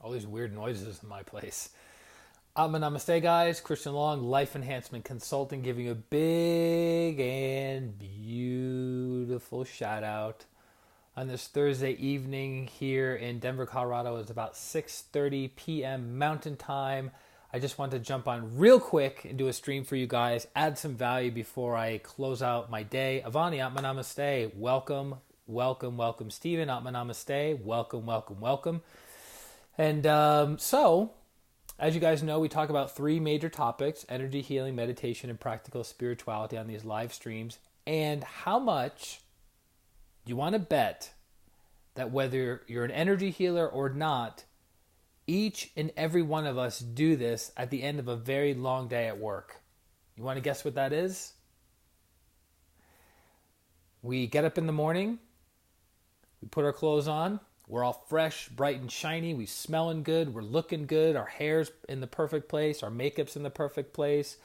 All these weird noises in my place. Namaste, guys. ChristianRLong, Life Enhancement Consulting, giving you a big and beautiful shout out on this Thursday evening here in Denver, Colorado. It's about 6:30 p.m. Mountain Time. I just want to jump on real quick and do a stream for you guys, add some value before I close out my day. Avani, Namaste. Welcome, welcome, welcome. Stephen, Namaste. Welcome, welcome, welcome. And so, as you guys know, we talk about three major topics: energy, healing, meditation, and practical spirituality on these live streams. And how much you want to bet that whether you're an energy healer or not, each and every one of us do this at the end of a very long day at work. You want to guess what that is? We get up in the morning, we put our clothes on, we're all fresh, bright and shiny, we smelling good, we're looking good, our hair's in the perfect place, our makeup's in the perfect place,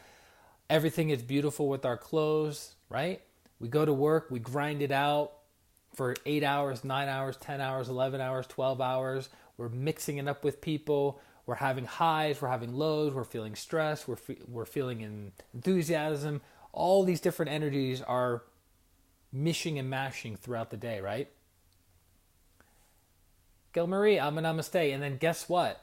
everything is beautiful with our clothes, right? We go to work, we grind it out for 8 hours, 9 hours, 10 hours, 11 hours, 12 hours. We're mixing it up with people. We're having highs, we're having lows, we're feeling stress, we're feeling enthusiasm. All these different energies are mishing and mashing throughout the day, right? Gil Marie, Namaste. And then guess what?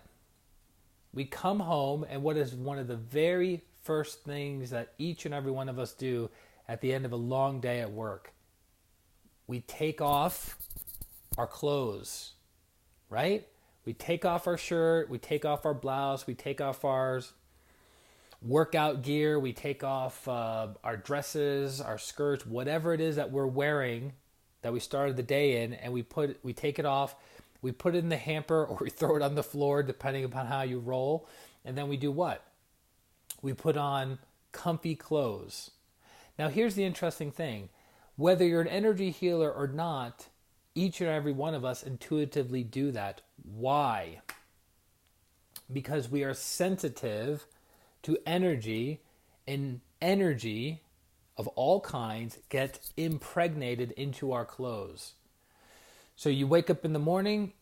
We come home, and what is one of the very first things that each and every one of us do at the end of a long day at work? We take off our clothes, right? We take off our shirt, we take off our blouse, we take off our workout gear, we take off our dresses, our skirts, whatever it is that we're wearing that we started the day in, and we take it off, we put it in the hamper, or we throw it on the floor, depending upon how you roll, and then we do what? We put on comfy clothes. Now here's the interesting thing. Whether you're an energy healer or not, each and every one of us intuitively do that. Why? Because we are sensitive to energy, and energy of all kinds gets impregnated into our clothes. So you wake up in the morning,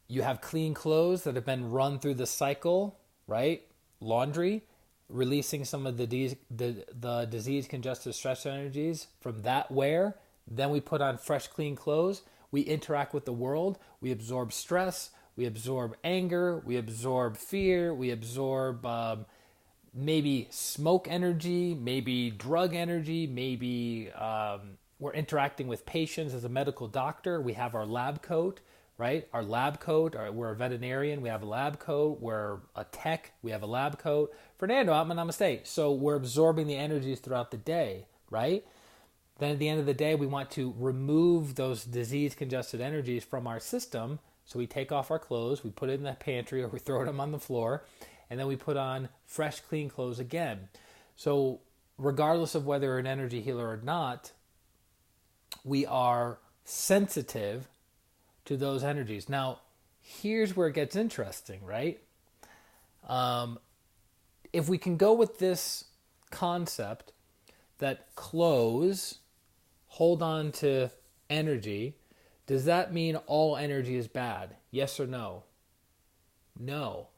you have clean clothes that have been run through the cycle, right? Laundry, releasing some of the disease, congestive stress energies from that wear. Then we put on fresh, clean clothes. We interact with the world. We absorb stress. We absorb anger. We absorb fear. We absorb maybe smoke energy, maybe drug energy, maybe we're interacting with patients as a medical doctor. We have our lab coat, right? Our lab coat, we're a veterinarian, we have a lab coat. We're a tech, we have a lab coat. Fernando, Namaste. So we're absorbing the energies throughout the day, right? Then at the end of the day, we want to remove those disease-congested energies from our system. So we take off our clothes, we put it in the pantry, or we throw them on the floor, and then we put on fresh, clean clothes again. So regardless of whether you're an energy healer or not, we are sensitive to those energies. Now, here's where it gets interesting, right? If we can go with this concept that clothes hold on to energy, does that mean all energy is bad? Yes or no? No.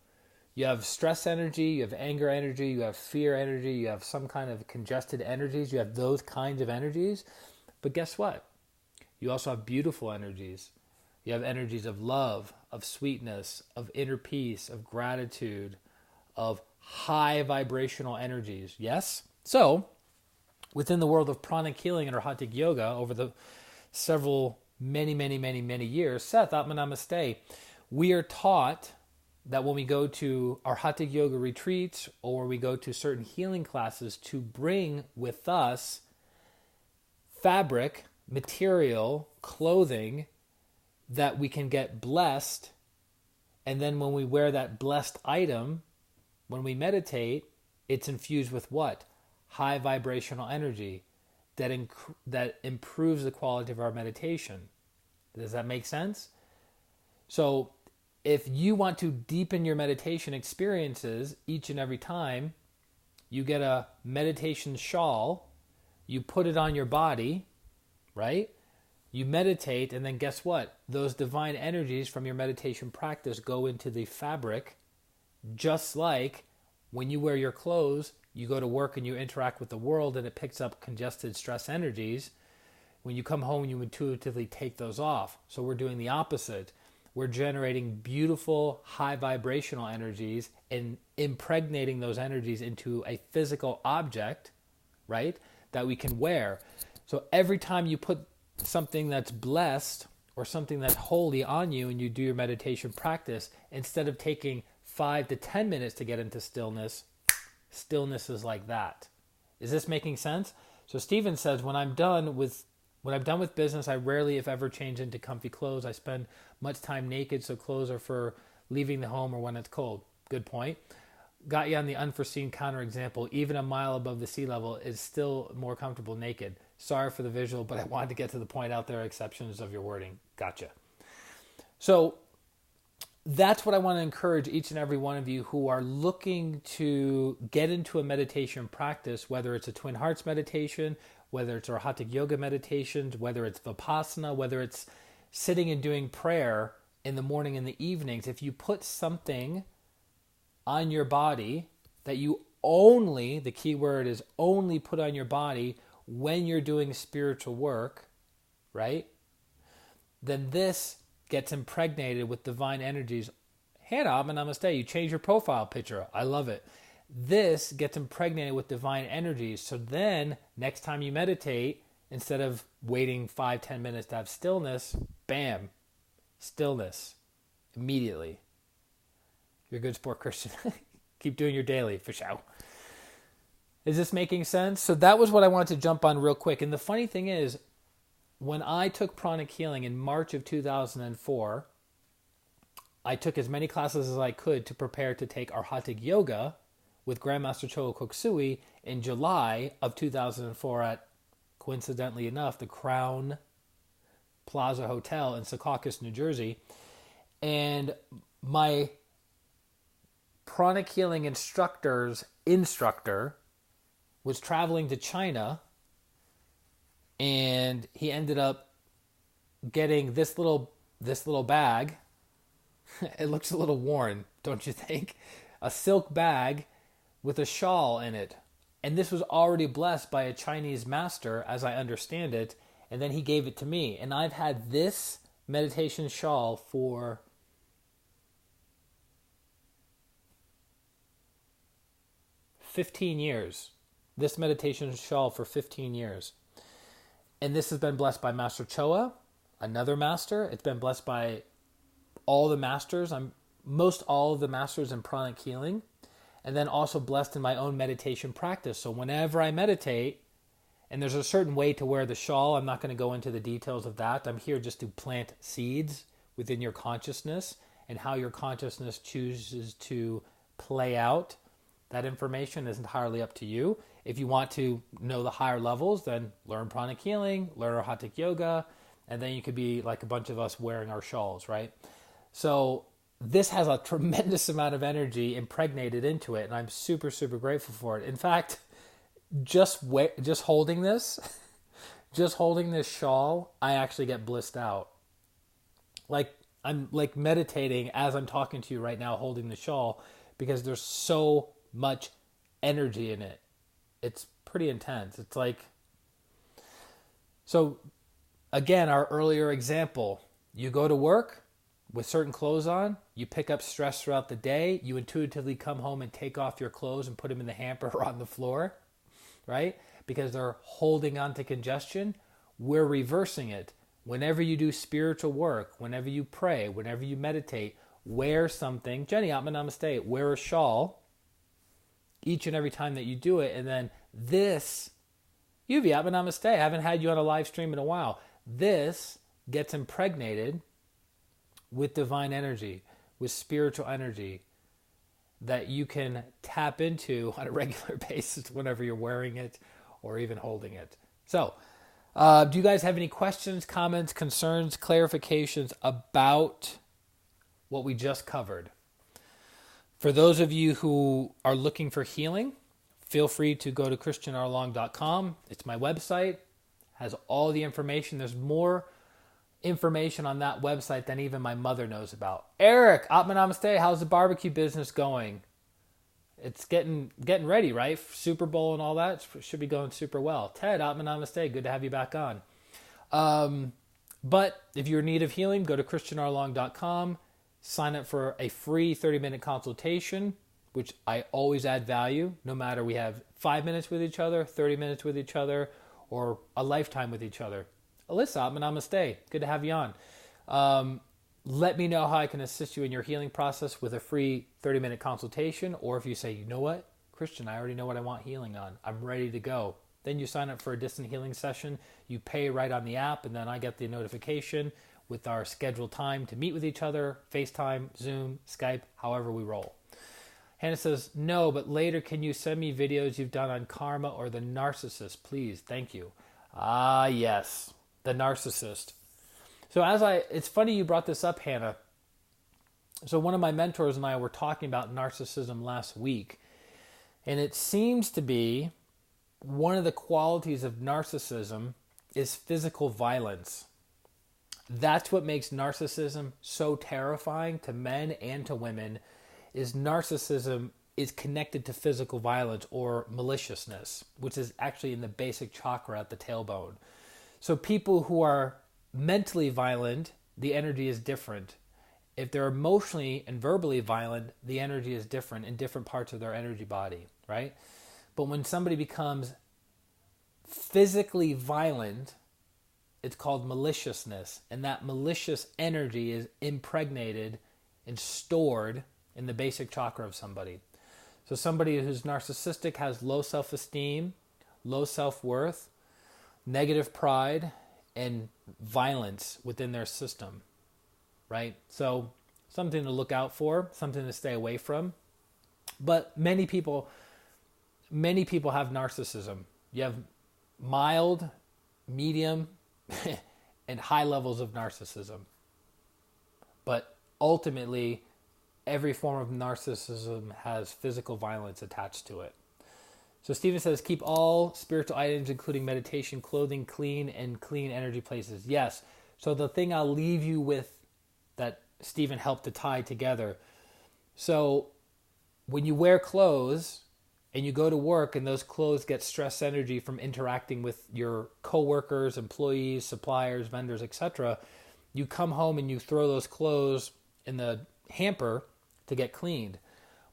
You have stress energy, you have anger energy, you have fear energy, you have some kind of congested energies, you have those kinds of energies. But guess what? You also have beautiful energies. You have energies of love, of sweetness, of inner peace, of gratitude, of high vibrational energies. Yes? So, within the world of pranic healing and Hatha yoga over the many years, Seth, Namaste, we are taught that when we go to our Hatha yoga retreats or we go to certain healing classes, to bring with us fabric, material, clothing that we can get blessed, and then when we wear that blessed item, when we meditate, it's infused with what? High vibrational energy that improves the quality of our meditation. Does that make sense? So if you want to deepen your meditation experiences each and every time, you get a meditation shawl, you put it on your body, right? You meditate, and then guess what? Those divine energies from your meditation practice go into the fabric, just like when you wear your clothes, you go to work and you interact with the world and it picks up congested stress energies. When you come home, you intuitively take those off. So we're doing the opposite. We're generating beautiful, high vibrational energies and impregnating those energies into a physical object, right, that we can wear. So every time you put something that's blessed or something that's holy on you and you do your meditation practice, instead of taking 5 to 10 minutes to get into stillness, stillness is like that. Is this making sense? So Stephen says, when I'm done with business, I rarely, if ever, change into comfy clothes. I spend much time naked, so clothes are for leaving the home or when it's cold. Good point. Got you on the unforeseen counterexample. Even a mile above the sea level is still more comfortable naked. Sorry for the visual, but I wanted to get to the point out there, exceptions of your wording. Gotcha. So that's what I want to encourage each and every one of you who are looking to get into a meditation practice, whether it's a Twin Hearts meditation, whether it's our Hatha Yoga meditations, whether it's Vipassana, whether it's sitting and doing prayer in the morning and the evenings. If you put something on your body that you only, the key word is only, put on your body when you're doing spiritual work, right? Then this gets impregnated with divine energies. Hannah, namaste. You change your profile picture. I love it. This gets impregnated with divine energies. So then next time you meditate, instead of waiting 5-10 minutes to have stillness, bam, stillness immediately. You're a good sport, Christian. Keep doing your daily, for sure. Is this making sense? So that was what I wanted to jump on real quick. And the funny thing is, when I took pranic healing in March of 2004, I took as many classes as I could to prepare to take Arhatic Yoga with Grandmaster Chogo Koksui in July of 2004 at, coincidentally enough, the Crown Plaza Hotel in Secaucus, New Jersey. And my pranic healing instructor was traveling to China, and he ended up getting this little bag. It looks a little worn, don't you think? A silk bag with a shawl in it. And this was already blessed by a Chinese master, as I understand it, and then he gave it to me. And I've had this meditation shawl for 15 years. This meditation shawl for 15 years. And this has been blessed by Master Choa, another master. It's been blessed by all the masters. Most all of the masters in pranic healing. And then also blessed in my own meditation practice. So whenever I meditate, and there's a certain way to wear the shawl, I'm not going to go into the details of that. I'm here just to plant seeds within your consciousness, and how your consciousness chooses to play out that information is entirely up to you. If you want to know the higher levels, then learn pranic healing, learn Arhatic Yoga, and then you could be like a bunch of us wearing our shawls, right? So this has a tremendous amount of energy impregnated into it, and I'm super, super grateful for it. In fact, just holding this, just holding this shawl, I actually get blissed out. Like I'm like meditating as I'm talking to you right now, holding the shawl, because there's so much energy in it. It's pretty intense. It's like, so again, our earlier example, you go to work with certain clothes on, you pick up stress throughout the day, you intuitively come home and take off your clothes and put them in the hamper or on the floor, right? Because they're holding on to congestion. We're reversing it. Whenever you do spiritual work, whenever you pray, whenever you meditate, wear something. Jenny, Atma Namaste, wear a shawl each and every time that you do it. And then this, Yuvi, Atma Namaste, I haven't had you on a live stream in a while. This gets impregnated with divine energy, with spiritual energy that you can tap into on a regular basis whenever you're wearing it or even holding it. So, do you guys have any questions, comments, concerns, clarifications about what we just covered? For those of you who are looking for healing, feel free to go to ChristianRLong.com. It's my website, has all the information. There's more information on that website than even my mother knows about. Eric, Atman Namaste, how's the barbecue business going? It's getting ready, right? Super Bowl and all that should be going super well. Ted, Atman Namaste, good to have you back on. But if you're in need of healing, go to ChristianRLong.com, sign up for a free 30-minute consultation, which I always add value, no matter we have 5 minutes with each other, 30 minutes with each other, or a lifetime with each other. Alyssa, Atman Namaste, good to have you on. Let me know how I can assist you in your healing process with a free 30-minute consultation. Or if you say, you know what, Christian, I already know what I want healing on. I'm ready to go. Then you sign up for a distant healing session. You pay right on the app, and then I get the notification with our scheduled time to meet with each other, FaceTime, Zoom, Skype, however we roll. Hannah says, no, but later can you send me videos you've done on karma or the narcissist, please? Thank you. Ah, yes, the narcissist. So it's funny you brought this up, Hannah. So one of my mentors and I were talking about narcissism last week, and it seems to be one of the qualities of narcissism is physical violence. That's what makes narcissism so terrifying to men and to women, is narcissism is connected to physical violence or maliciousness, which is actually in the basic chakra at the tailbone. So people who are mentally violent, the energy is different. If they're emotionally and verbally violent, the energy is different in different parts of their energy body, right? But when somebody becomes physically violent, it's called maliciousness. And that malicious energy is impregnated and stored in the basic chakra of somebody. So somebody who's narcissistic has low self-esteem, low self-worth, negative pride, and violence within their system, right? So something to look out for, something to stay away from. But many people have narcissism. You have mild, medium, and high levels of narcissism. But ultimately, every form of narcissism has physical violence attached to it. So Stephen says, keep all spiritual items, including meditation, clothing, clean, and clean energy places. Yes. So the thing I'll leave you with that Stephen helped to tie together. So when you wear clothes and you go to work and those clothes get stress energy from interacting with your coworkers, employees, suppliers, vendors, etc., you come home and you throw those clothes in the hamper to get cleaned.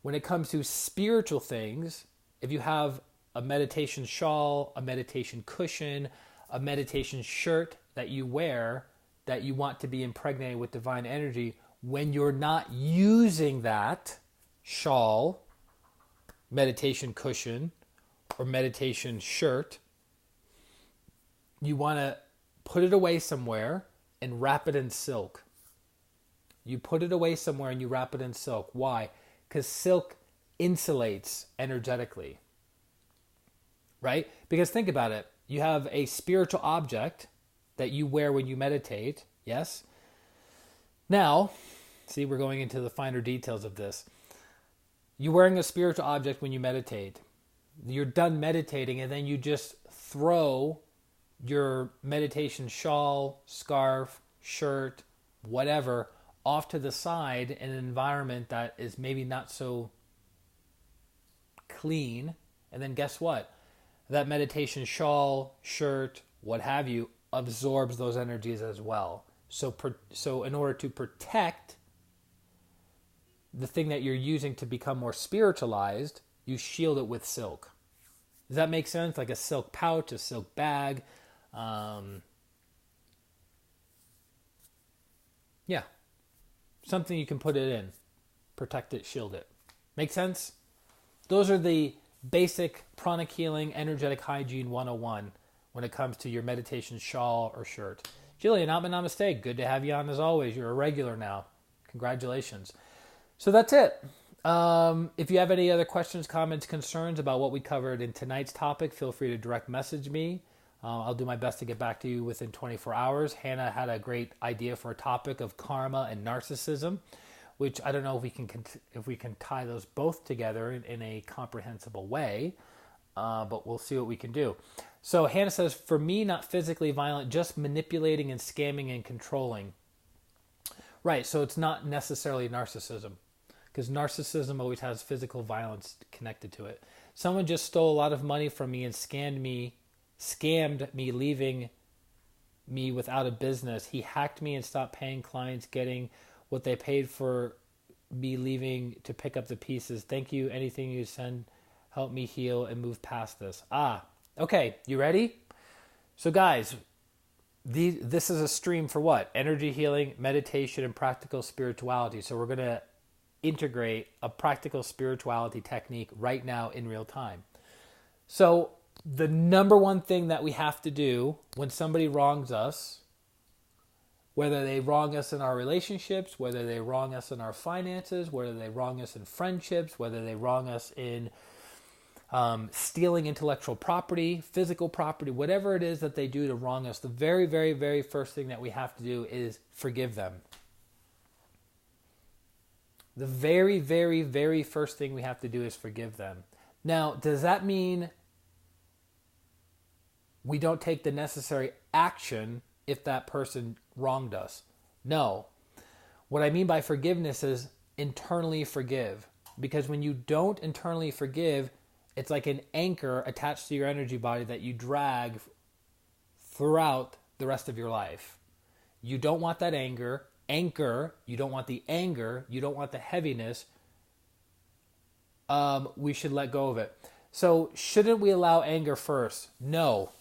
When it comes to spiritual things, if you have a meditation shawl, a meditation cushion, a meditation shirt that you wear that you want to be impregnated with divine energy, when you're not using that shawl, meditation cushion, or meditation shirt, you want to put it away somewhere and wrap it in silk. You put it away somewhere and you wrap it in silk. Why? Because silk insulates energetically, right? Because think about it. You have a spiritual object that you wear when you meditate, yes? Now, see, we're going into the finer details of this. You're wearing a spiritual object when you meditate. You're done meditating and then you just throw your meditation shawl, scarf, shirt, whatever, off to the side in an environment that is maybe not so clean. And then guess what? That meditation shawl, shirt, what have you, absorbs those energies as well. So in order to protect the thing that you're using to become more spiritualized, you shield it with silk. Does that make sense? Like a silk pouch, a silk bag. Yeah. Something you can put it in. Protect it, shield it. Make sense? Those are the basic pranic healing, energetic hygiene 101 when it comes to your meditation shawl or shirt. Jillian, Atman Namaste. Good to have you on as always. You're a regular now. Congratulations. So that's it. If you have any other questions, comments, concerns about what we covered in tonight's topic, feel free to direct message me. I'll do my best to get back to you within 24 hours. Hannah had a great idea for a topic of karma and narcissism, which I don't know if we can tie those both together in a comprehensible way, but we'll see what we can do. So Hannah says, for me, not physically violent, just manipulating and scamming and controlling. Right, so it's not necessarily narcissism, because narcissism always has physical violence connected to it. Someone just stole a lot of money from me and scammed me, leaving me without a business. He hacked me and stopped paying clients, getting what they paid for me leaving to pick up the pieces. Thank you. Anything you send, help me heal and move past this. Okay, you ready? So guys, this is a stream for what? Energy healing, meditation, and practical spirituality. So we're going to integrate a practical spirituality technique right now in real time. So the number one thing that we have to do when somebody wrongs us, whether they wrong us in our relationships, whether they wrong us in our finances, whether they wrong us in friendships, whether they wrong us in stealing intellectual property, physical property, whatever it is that they do to wrong us, the very, very, very first thing that we have to do is forgive them. The very, very, very first thing we have to do is forgive them. Now, does that mean we don't take the necessary action if that person wronged us? No. What I mean by forgiveness is internally forgive. Because when you don't internally forgive, it's like an anchor attached to your energy body that you drag throughout the rest of your life. You don't want that anchor. You don't want the anger. You don't want the heaviness. We should let go of it. So shouldn't we allow anger first? No.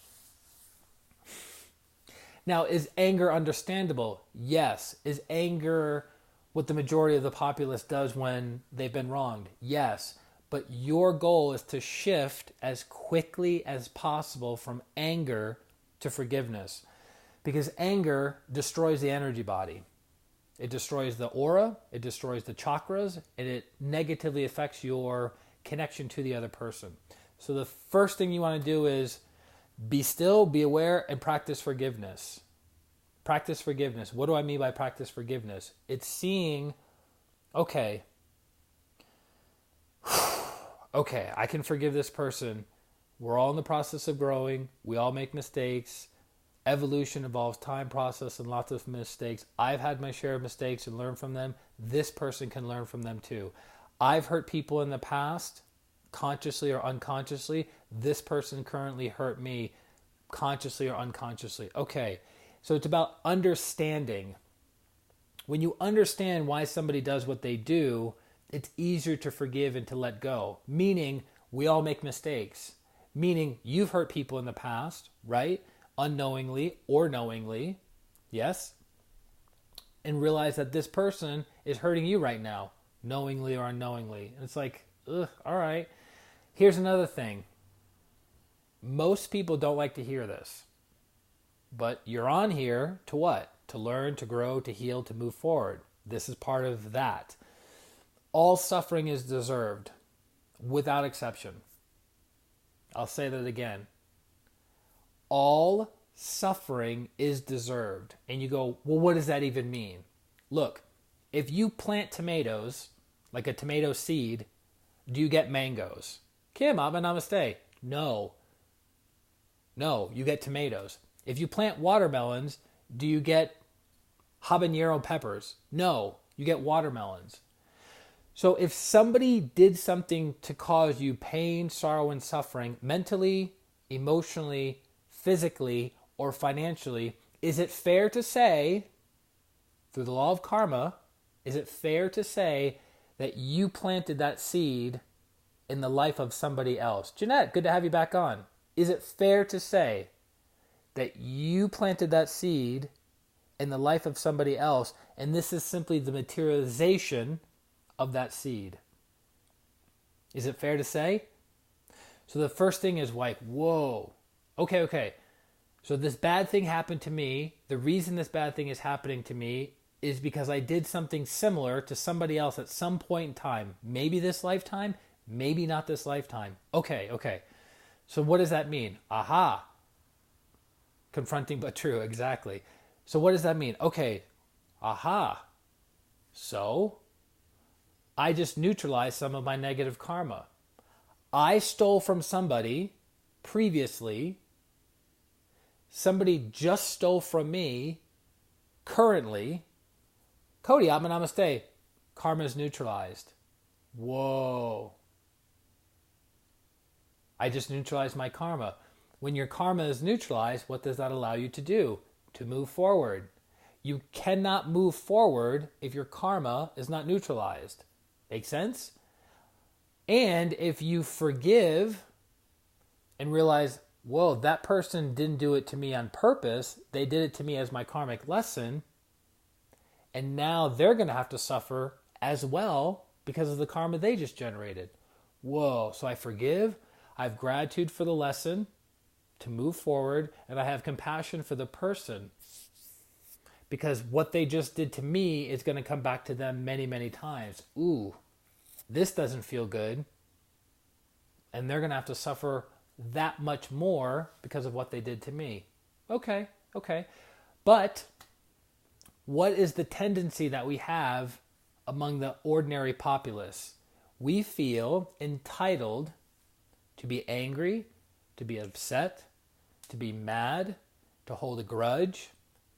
Now, is anger understandable? Yes. Is anger what the majority of the populace does when they've been wronged? Yes. But your goal is to shift as quickly as possible from anger to forgiveness. Because anger destroys the energy body. It destroys the aura, it destroys the chakras, and it negatively affects your connection to the other person. So the first thing you want to do is be still, be aware, and practice forgiveness. Practice forgiveness. What do I mean by practice forgiveness? It's seeing, okay, I can forgive this person. We're all in the process of growing. We all make mistakes. Evolution involves time, process, and lots of mistakes. I've had my share of mistakes and learned from them. This person can learn from them too. I've hurt people in the past, consciously or unconsciously. This person currently hurt me, consciously or unconsciously. Okay, so it's about understanding. When you understand why somebody does what they do, it's easier to forgive and to let go. Meaning, we all make mistakes. Meaning, you've hurt people in the past, right? Unknowingly or knowingly, yes? And realize that this person is hurting you right now, knowingly or unknowingly. And it's like, all right. Here's another thing. Most people don't like to hear this. But you're on here to what? To learn, to grow, to heal, to move forward. This is part of that. All suffering is deserved, without exception. I'll say that again. All suffering is deserved. And you go, well, what does that even mean? Look, if you plant tomatoes, like a tomato seed, do you get mangoes? Kim, Abba Namaste. No, you get tomatoes. If you plant watermelons, do you get habanero peppers? No, you get watermelons. So if somebody did something to cause you pain, sorrow, and suffering, mentally, emotionally, physically, or financially, is it fair to say, through the law of karma, is it fair to say that you planted that seed in the life of somebody else? Jeanette, good to have you back on. Is it fair to say that you planted that seed in the life of somebody else, and this is simply the materialization of that seed? Is it fair to say? So the first thing is like, whoa, okay. So this bad thing happened to me. The reason this bad thing is happening to me is because I did something similar to somebody else at some point in time. Maybe this lifetime, maybe not this lifetime. Okay. So what does that mean? Aha. Confronting but true, exactly. So what does that mean? Okay, aha. So I just neutralized some of my negative karma. I stole from somebody previously somebody just stole from me currently, Cody, namaste. Karma is neutralized. Whoa. I just neutralized my karma. When your karma is neutralized, what does that allow you to do? To move forward. You cannot move forward if your karma is not neutralized. Make sense? And if you forgive and realize, whoa, that person didn't do it to me on purpose. They did it to me as my karmic lesson. And now they're going to have to suffer as well because of the karma they just generated. Whoa, so I forgive. I have gratitude for the lesson to move forward. And I have compassion for the person. Because what they just did to me is going to come back to them many, many times. Ooh, this doesn't feel good. And they're going to have to suffer that much more because of what they did to me. Okay. But what is the tendency that we have among the ordinary populace? We feel entitled to be angry, to be upset, to be mad, to hold a grudge,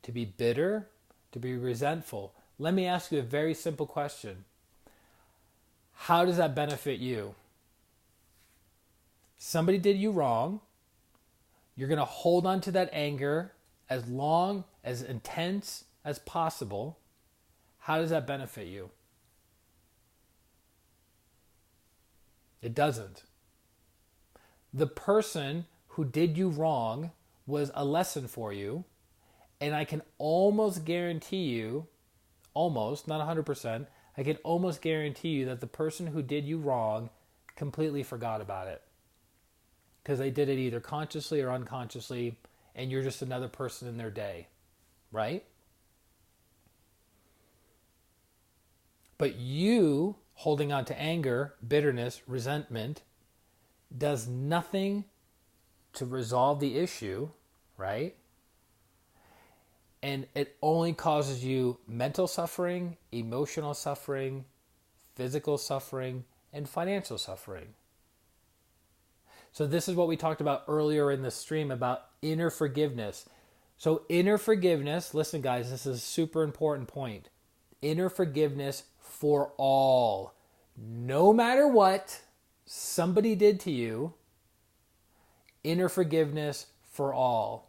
to be bitter, to be resentful. Let me ask you a very simple question. How does that benefit you? Somebody did you wrong. You're going to hold on to that anger as long, as intense as possible. How does that benefit you? It doesn't. The person who did you wrong was a lesson for you. And I can almost guarantee you, almost, not 100%, I can almost guarantee you that the person who did you wrong completely forgot about it. Because they did it either consciously or unconsciously, and you're just another person in their day, right? But you holding on to anger, bitterness, resentment does nothing to resolve the issue, right? And it only causes you mental suffering, emotional suffering, physical suffering, and financial suffering. So this is what we talked about earlier in the stream about inner forgiveness. So inner forgiveness, listen guys, this is a super important point. Inner forgiveness for all. No matter what somebody did to you, inner forgiveness for all.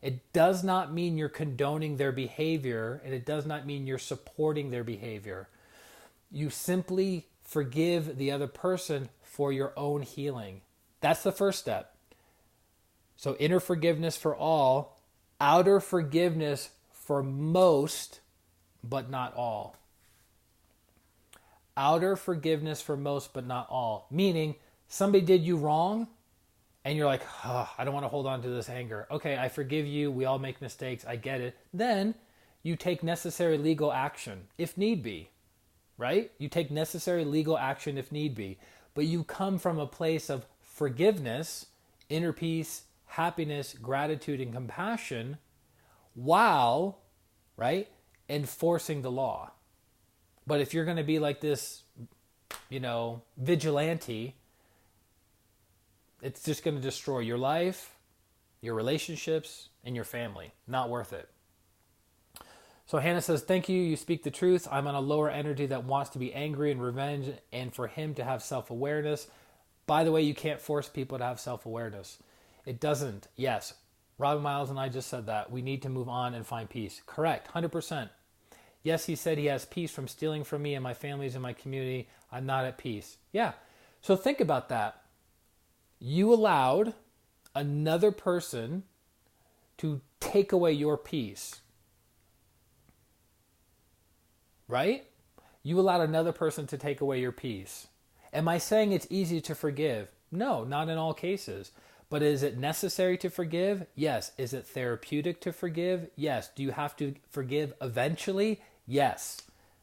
It does not mean you're condoning their behavior, and it does not mean you're supporting their behavior. You simply forgive the other person for your own healing. That's the first step. So inner forgiveness for all, outer forgiveness for most, but not all. Outer forgiveness for most, but not all. Meaning, somebody did you wrong, and you're like, oh, I don't want to hold on to this anger. Okay, I forgive you. We all make mistakes. I get it. Then you take necessary legal action if need be, right? You take necessary legal action if need be. But you come from a place of forgiveness, inner peace, happiness, gratitude, and compassion while, right, enforcing the law. But if you're going to be like this, vigilante, it's just going to destroy your life, your relationships, and your family. Not worth it. So Hannah says, thank you. You speak the truth. I'm on a lower energy that wants to be angry and revenge and for him to have self-awareness. By the way, you can't force people to have self-awareness. It doesn't. Yes. Robin Miles and I just said that. We need to move on and find peace. Correct. 100%. Yes, he said he has peace from stealing from me and my families and my community. I'm not at peace. Yeah. So think about that. You allowed another person to take away your peace. Right? You allowed another person to take away your peace. Am I saying it's easy to forgive? No, not in all cases. But is it necessary to forgive? Yes. Is it therapeutic to forgive? Yes. Do you have to forgive eventually? Yes.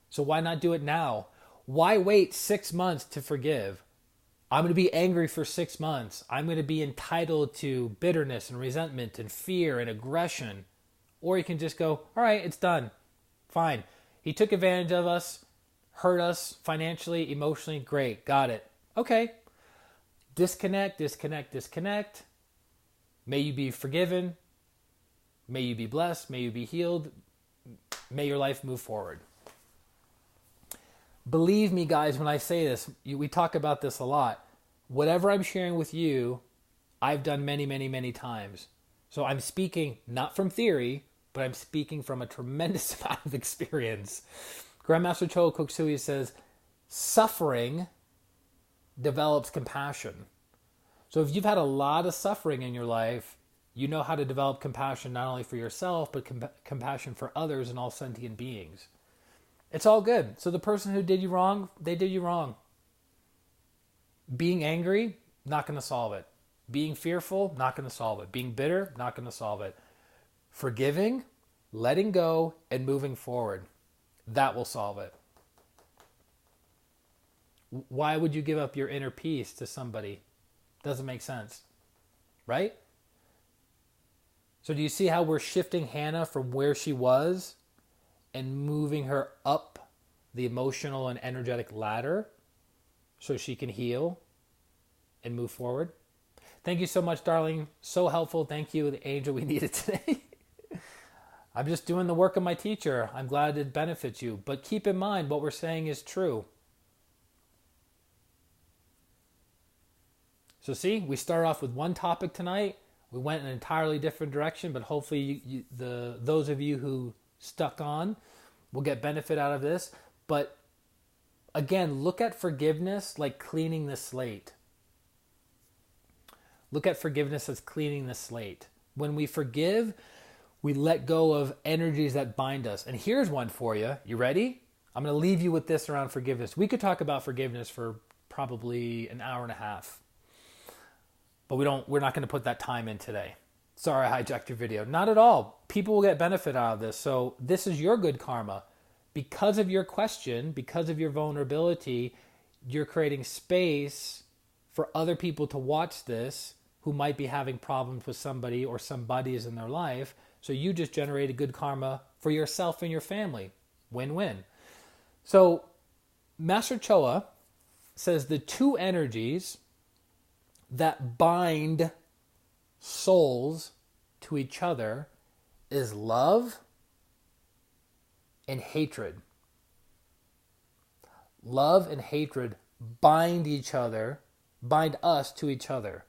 So why not do it now? Why wait 6 months to forgive? I'm going to be angry for 6 months. I'm going to be entitled to bitterness and resentment and fear and aggression. Or you can just go, all right, it's done. Fine. He took advantage of us, hurt us financially, emotionally. Great. Got it. Okay. Disconnect. May you be forgiven. May you be blessed. May you be healed. May your life move forward. Believe me, guys, when I say this, we talk about this a lot. Whatever I'm sharing with you, I've done many, many, many times. So I'm speaking not from theory, but I'm speaking from a tremendous amount of experience. Grandmaster Choa Koksui says, suffering develops compassion. So if you've had a lot of suffering in your life, you know how to develop compassion not only for yourself, but compassion for others and all sentient beings. It's all good. So the person who did you wrong, they did you wrong. Being angry, not going to solve it. Being fearful, not going to solve it. Being bitter, not going to solve it. Forgiving, letting go, and moving forward, that will solve it. Why would you give up your inner peace to somebody? Doesn't make sense, right? So do you see how we're shifting Hannah from where she was and moving her up the emotional and energetic ladder so she can heal and move forward? Thank you so much, darling. So helpful. Thank you, the angel we needed today. I'm just doing the work of my teacher. I'm glad it benefits you. But keep in mind what we're saying is true. So see, we started off with one topic tonight. We went in an entirely different direction, but hopefully those of you who stuck on will get benefit out of this. But again, look at forgiveness like cleaning the slate. Look at forgiveness as cleaning the slate. When we forgive, we let go of energies that bind us. And here's one for you. You ready? I'm going to leave you with this around forgiveness. We could talk about forgiveness for probably an hour and a half. But we're not going to put that time in today. Sorry, I hijacked your video. Not at all. People will get benefit out of this. So this is your good karma. Because of your question, because of your vulnerability, you're creating space for other people to watch this who might be having problems with somebody or some buddies in their life. So you just generated good karma for yourself and your family. Win-win. So Master Choa says the two energies that bind souls to each other is love and hatred. Love and hatred bind us to each other.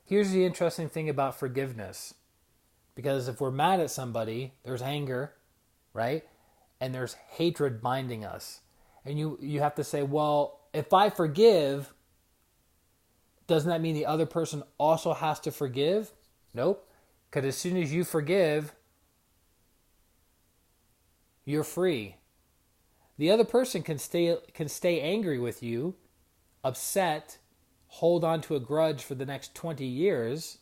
Here's the interesting thing about forgiveness. Because if we're mad at somebody, there's anger, right? And there's hatred binding us. And you have to say, well, if I forgive, doesn't that mean the other person also has to forgive? Nope. Because as soon as you forgive, you're free. The other person can stay angry with you, upset, hold on to a grudge for the next 20 years,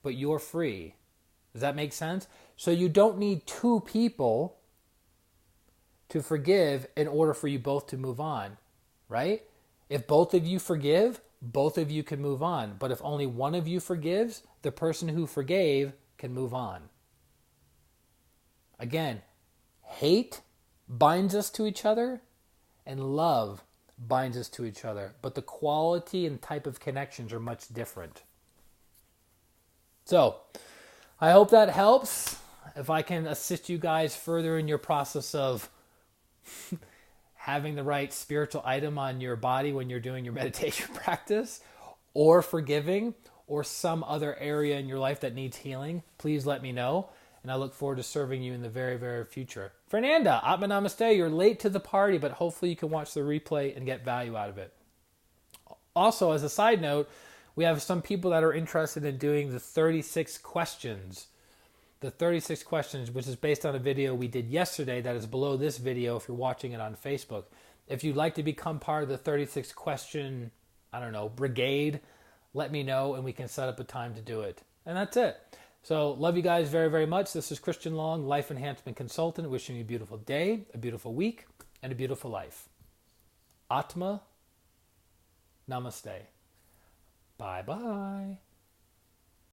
but you're free. Does that make sense? So you don't need two people to forgive in order for you both to move on, right? If both of you forgive, both of you can move on. But if only one of you forgives, the person who forgave can move on. Again, hate binds us to each other and love binds us to each other. But the quality and type of connections are much different. So, I hope that helps. If I can assist you guys further in your process of having the right spiritual item on your body when you're doing your meditation practice, or forgiving, or some other area in your life that needs healing, please let me know. And I look forward to serving you in the very, very future. Fernanda, Atma Namaste. You're late to the party, but hopefully you can watch the replay and get value out of it. Also, as a side note, we have some people that are interested in doing the 36 questions. The 36 questions, which is based on a video we did yesterday that is below this video if you're watching it on Facebook. If you'd like to become part of the 36 question, brigade, let me know and we can set up a time to do it. And that's it. So love you guys very, very much. This is Christian Long, Life Enhancement Consultant, wishing you a beautiful day, a beautiful week, and a beautiful life. Atma Namaste. Bye-bye.